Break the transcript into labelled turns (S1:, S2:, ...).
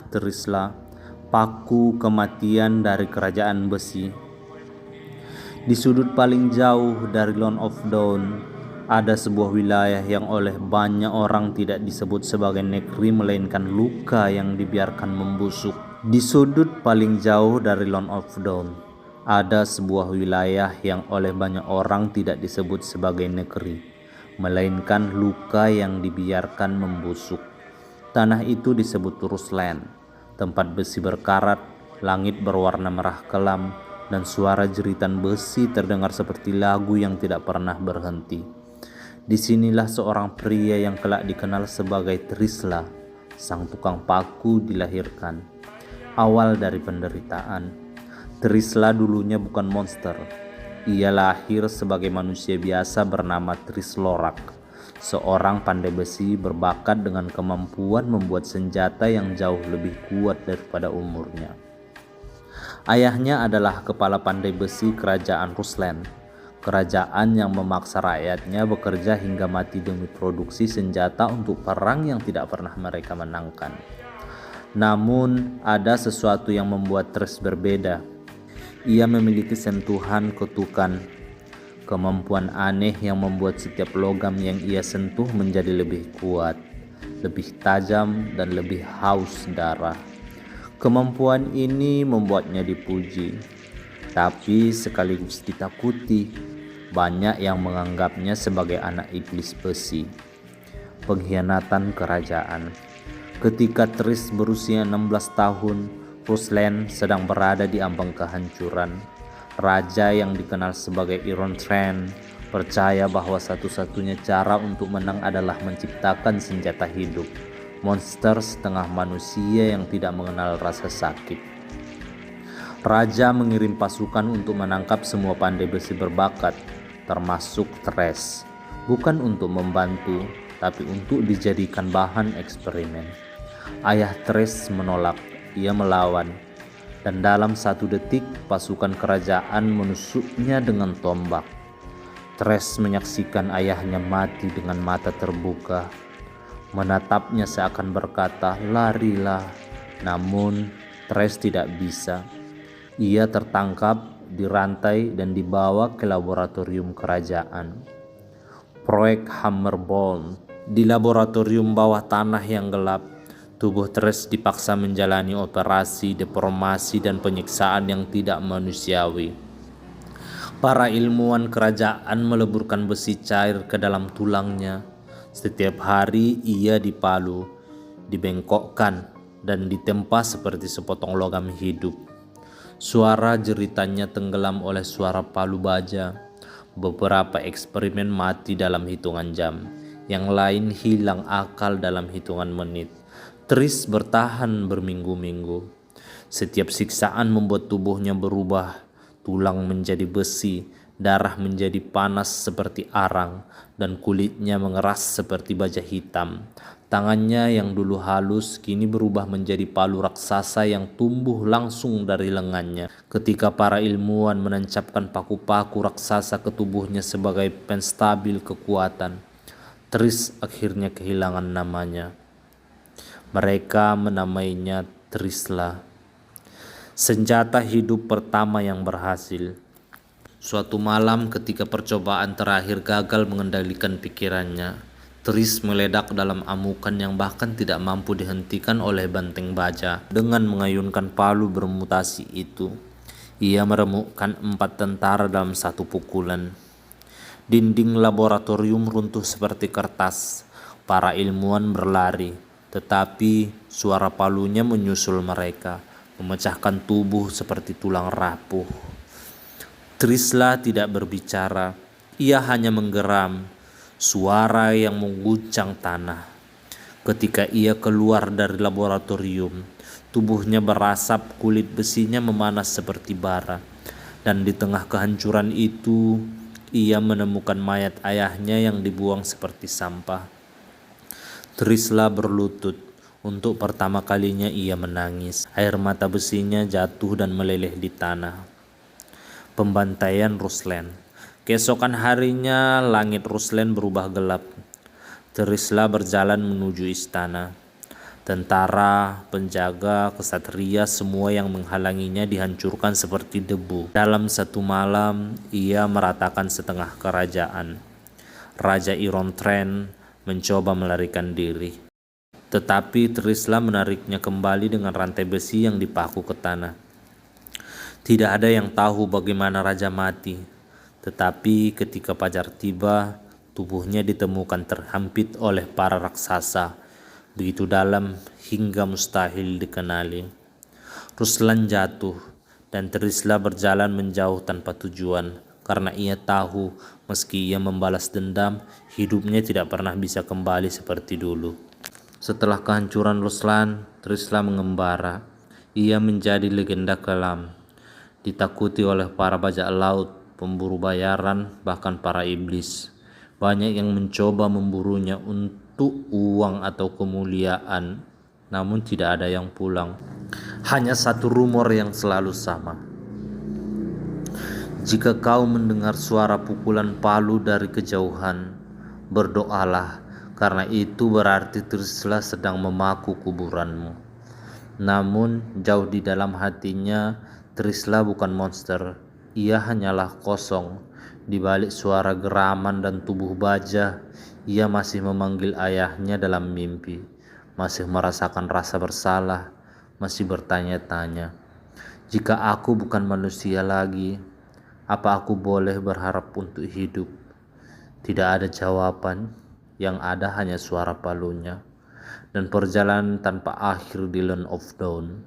S1: Trisla, paku kematian dari kerajaan besi. Di sudut paling jauh dari Land of Dawn, ada sebuah wilayah yang oleh banyak orang tidak disebut sebagai negeri melainkan luka yang dibiarkan membusuk. Di sudut paling jauh dari Land of Dawn, ada sebuah wilayah yang oleh banyak orang tidak disebut sebagai negeri, melainkan luka yang dibiarkan membusuk. Tanah itu disebut Rusland, tempat besi berkarat, langit berwarna merah kelam, dan suara jeritan besi terdengar seperti lagu yang tidak pernah berhenti. Disinilah seorang pria yang kelak dikenal sebagai Trisla, sang tukang paku, dilahirkan. Awal dari penderitaan, Trisla dulunya bukan monster. Ia lahir sebagai manusia biasa bernama Trislorak, seorang pandai besi berbakat dengan kemampuan membuat senjata yang jauh lebih kuat daripada umurnya. Ayahnya adalah kepala pandai besi kerajaan Rusland, kerajaan yang memaksa rakyatnya bekerja hingga mati demi produksi senjata untuk perang yang tidak pernah mereka menangkan. Namun ada sesuatu yang membuat Tris berbeda. Ia memiliki sentuhan kutukan, kemampuan aneh yang membuat setiap logam yang ia sentuh menjadi lebih kuat, lebih tajam, dan lebih haus darah. Kemampuan ini membuatnya dipuji, tapi sekaligus ditakuti. Banyak yang menganggapnya sebagai anak iblis besi. Pengkhianatan kerajaan. Ketika Tris berusia 16 tahun, Rusland sedang berada di ambang kehancuran. Raja yang dikenal sebagai Iron Throne percaya bahwa satu-satunya cara untuk menang adalah menciptakan senjata hidup, monster setengah manusia yang tidak mengenal rasa sakit. Raja mengirim pasukan untuk menangkap semua pandai besi berbakat, termasuk Tris, bukan untuk membantu, tapi untuk dijadikan bahan eksperimen. Ayah Tris menolak, ia melawan, dan dalam 1 detik pasukan kerajaan menusuknya dengan tombak. Tris menyaksikan ayahnya mati dengan mata terbuka, menatapnya seakan berkata, "Larilah." Namun Tris tidak bisa. Ia tertangkap, dirantai, dan dibawa ke laboratorium kerajaan. Proyek Hammerborn. Di laboratorium bawah tanah yang gelap, tubuh Tris dipaksa menjalani operasi, deformasi, dan penyiksaan yang tidak manusiawi. Para ilmuwan kerajaan meleburkan besi cair ke dalam tulangnya. Setiap hari ia dipalu, dibengkokkan, dan ditempa seperti sepotong logam hidup. Suara jeritannya tenggelam oleh suara palu baja. Beberapa eksperimen mati dalam hitungan jam, yang lain hilang akal dalam hitungan menit. Tris bertahan berminggu-minggu. Setiap siksaan membuat tubuhnya berubah, tulang menjadi besi, darah menjadi panas seperti arang, dan kulitnya mengeras seperti baja hitam. Tangannya yang dulu halus kini berubah menjadi palu raksasa yang tumbuh langsung dari lengannya. Ketika para ilmuwan menancapkan paku-paku raksasa ke tubuhnya sebagai penstabil kekuatan, Tris akhirnya kehilangan namanya. Mereka menamainya Trisla, senjata hidup pertama yang berhasil. Suatu malam ketika percobaan terakhir gagal mengendalikan pikirannya, Tris meledak dalam amukan yang bahkan tidak mampu dihentikan oleh banteng baja. Dengan mengayunkan palu bermutasi itu, ia meremukkan 4 tentara dalam 1 pukulan. Dinding laboratorium runtuh seperti kertas. Para ilmuwan berlari, tetapi suara palunya menyusul mereka, memecahkan tubuh seperti tulang rapuh. Trisla tidak berbicara, ia hanya menggeram, suara yang mengguncang tanah. Ketika ia keluar dari laboratorium, tubuhnya berasap, kulit besinya memanas seperti bara. Dan di tengah kehancuran itu, ia menemukan mayat ayahnya yang dibuang seperti sampah. Trisla berlutut. Untuk pertama kalinya ia menangis. Air mata besinya jatuh dan meleleh di tanah. Pembantaian Rusland. Keesokan harinya langit Rusland berubah gelap. Trisla berjalan menuju istana. Tentara, penjaga, kesatria, semua yang menghalanginya dihancurkan seperti debu. Dalam satu malam, ia meratakan setengah kerajaan. Raja Iron-Thren mencoba melarikan diri. Tetapi Trisla menariknya kembali dengan rantai besi yang dipaku ke tanah. Tidak ada yang tahu bagaimana raja mati. Tetapi ketika fajar tiba, tubuhnya ditemukan terhampit oleh para raksasa, begitu dalam hingga mustahil dikenali. Ruslan jatuh dan Trisla berjalan menjauh tanpa tujuan, karena ia tahu meski ia membalas dendam, hidupnya tidak pernah bisa kembali seperti dulu. Setelah kehancuran Ruslan, Trisla mengembara. Ia menjadi legenda kelam, ditakuti oleh para bajak laut, pemburu bayaran, bahkan para iblis. Banyak yang mencoba memburunya untuk uang atau kemuliaan, namun tidak ada yang pulang. Hanya satu rumor yang selalu sama. Jika kau mendengar suara pukulan palu dari kejauhan, berdoalah, karena itu berarti Trisla sedang memaku kuburanmu. Namun jauh di dalam hatinya, Trisla bukan monster. Ia hanyalah kosong. Di balik suara geraman dan tubuh baja, ia masih memanggil ayahnya dalam mimpi, masih merasakan rasa bersalah, masih bertanya-tanya, jika aku bukan manusia lagi, apa aku boleh berharap untuk hidup? Tidak ada jawaban, yang ada hanya suara palunya dan perjalanan tanpa akhir di Land of Dawn.